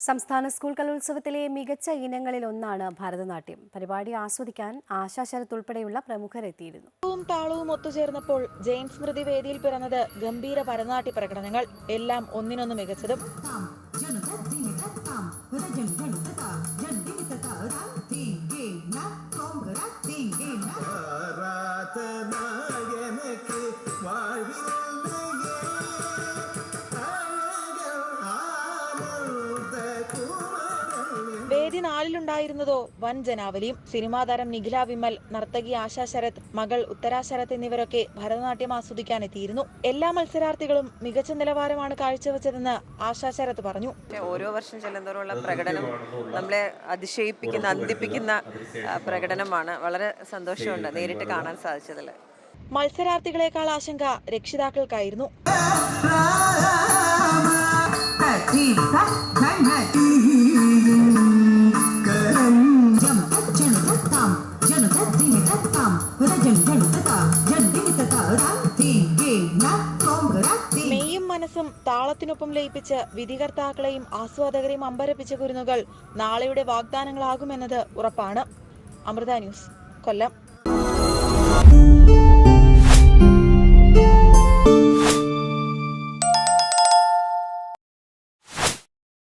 സംസ്ഥാന സ്കൂൾ കലോത്സവത്തിലെ മികച്ച ഇനങ്ങളിലൊന്നാണ് ഭരതനാട്യം. പരിപാടി ആസ്വദിക്കാൻ ആശാ ശരത് ഉൾപ്പെടെയുള്ള പ്രമുഖർ എത്തിയിരുന്നു. താളവും ഒത്തുചേർന്നപ്പോൾ ജെയിൻ സ്മൃതി വേദിയിൽ പിറന്നത് ഗംഭീര ഭരതനാട്യ പ്രകടനങ്ങൾ. എല്ലാം ഒന്നിനൊന്ന് മികച്ചതും. വേദി 4-ലുണ്ടായിരുന്നതോ വൻ ജനാവലിയും. സിനിമാ താരം നിഖില വിമൽ, നർത്തകി ആശാ ശരത്, മകൾ ഉത്തരാ ശരത് എന്നിവരൊക്കെ ഭരതനാട്യം ആസ്വദിക്കാനെത്തിയിരുന്നു. എല്ലാ മത്സരാർത്ഥികളും മികച്ച നിലവാരമാണ് കാഴ്ചവെച്ചതെന്ന് ആശാ ശരത് പറഞ്ഞു. ഓരോ വർഷം ചെല്ലുന്നതോറുള്ള പ്രകടനം നമ്മളെ അതിശയിപ്പിക്കുന്ന, അന്തിപ്പിക്കുന്ന പ്രകടനമാണ്. വളരെ സന്തോഷമുണ്ട് നേരിട്ട് കാണാൻ സാധിച്ചതിൽ. മത്സരാർത്ഥികളെക്കാൾ ആശങ്ക രക്ഷിതാക്കൾക്കായിരുന്നു. മെയ്യും മനസ്സും താളത്തിനൊപ്പം ലയിപ്പിച്ച് വിധികർത്താക്കളെയും ആസ്വാദകരെയും അമ്പരപ്പിച്ച കുരുന്നുകൾ നാളെയുടെ വാഗ്ദാനങ്ങളാകുമെന്നത് ഉറപ്പാണ്. അമൃത ന്യൂസ്, കൊല്ലം.